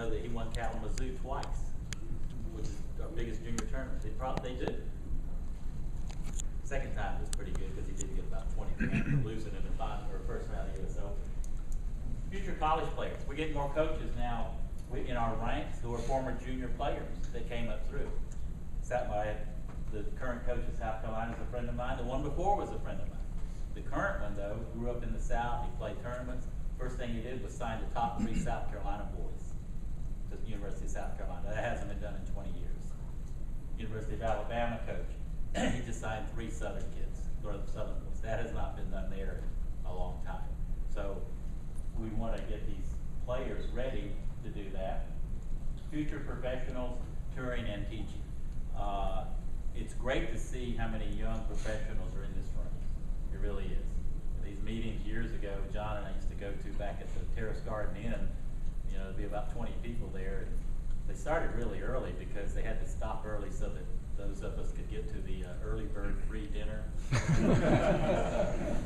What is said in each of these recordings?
know that he won Kalamazoo twice, which is our biggest junior tournament. They do. Second time was pretty good because he did get about 20 grand for losing in the final or first round of the US Open. Future college players. We're getting more coaches now in our ranks who are former junior players that came up through. Sat by the current coach of South Carolina is a friend of mine. The one before was a friend of mine. The current one, though, grew up in the South. He played tournaments. First thing he did was sign the top 3 South Carolina boys to the University of South Carolina. That hasn't been done in 20 years. University of Alabama coach. He just signed 3 Southern kids, or Southern boys. That has not been done there in a long time. So we want to get these players ready to do that. Future professionals, touring and teaching. It's great to see how many young professionals are in this room. It really is. These meetings years ago, John and I used to go to back at the Terrace Garden Inn. You know, there'd be about 20 people there. And they started really early because they had to stop early so that those of us could get to the early bird free dinner.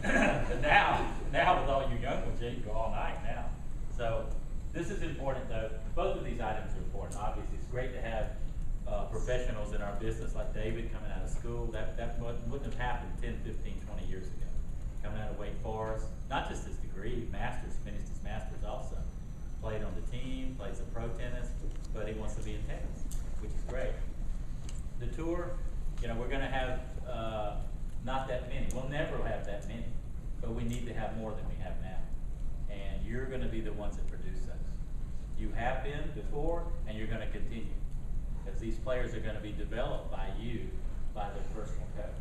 But now with all you young ones, you can go all night now. So this is important though. Both of these items are important. Obviously, it's great to have professionals in our business like David coming out of school. That wouldn't have happened 10, 15, 20 years ago. Coming out of Wake Forest, not just his degree, master's, finished his master's also. Played on the team, plays some pro tennis, but he wants to be in tennis, which is great. The tour, you know, we're going to have not that many. We'll never have that many, but we need to have more than we have now. And you're going to be the ones that produce those. You have been before, and you're going to continue. Because these players are going to be developed by you, by their personal coach.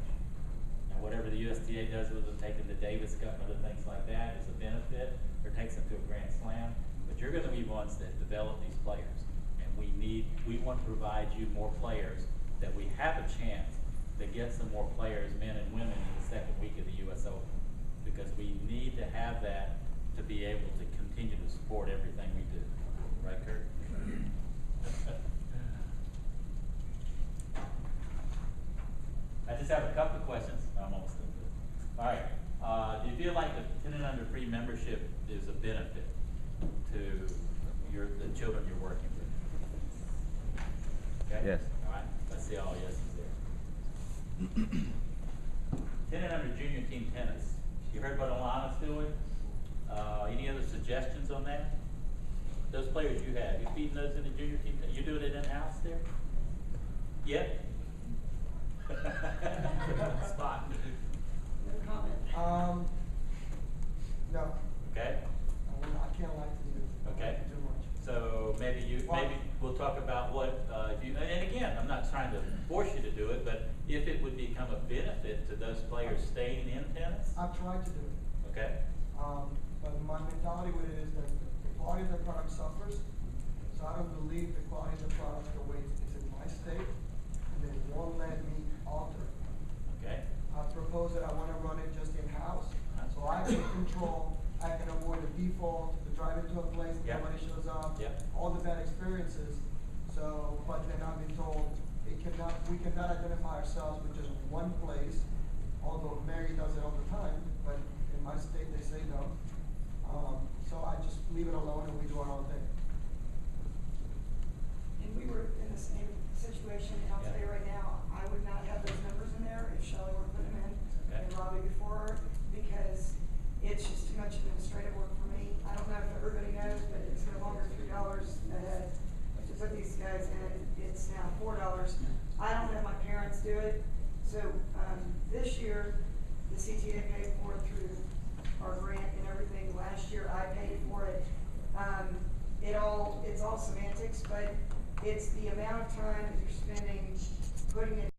Now, whatever the USTA does with them, taking the Davis Cup and other things like that is a benefit, or takes them to a Grand Slam. But you're going to be ones that develop these players. And we want to provide you more players that we have a chance to get some more players, men and women, in the second week of the US Open. Because we need to have that to be able to continue to support everything we do. Right, Kurt? I just have a couple of questions. I'm almost done. All right. Do you feel like the 10 and under free membership is a benefit to the children you're working with? Okay? Yes. All right. Let's see all yeses there. 10 and under junior team tennis. You heard what Alana's doing? Any other suggestions on that? Those players you have, you feeding those in the junior team? You doing it in-house there? Yep. Spot. No comment. Okay. No. I can't like to do it. Okay. Too much. So maybe we'll talk about what and again, I'm not trying to force you to do it, but if it would become a benefit to those players staying in tennis. I've tried to do it. Okay. But my mentality with it is that the quality of the product suffers. So I don't believe the quality of the product the way it's in my state, and they won't let me alter it. Okay. I propose that I want to run it just in-house, so I can control, I can avoid the default, the drive into a place, Yep. nobody shows up, Yep. all the bad experiences. So, but then I've been told we cannot identify ourselves with just one place, although Mary does it all the time, but in my state they say no. So I just leave it alone and we do our own thing. And we were in the same situation, and I'll tell you right now, I would not have those numbers in there if Shelley were putting them in, Okay. and Robbie before her, because it's just too much administrative work for me. I don't know if everybody knows, but it's no longer $3 a head to put these guys in, it's now $4. I don't have my parents do it, so, this year, the CTA paid for it through our grant and everything. Last year, I paid for it. It's all semantics, but it's the amount of time that you're spending putting it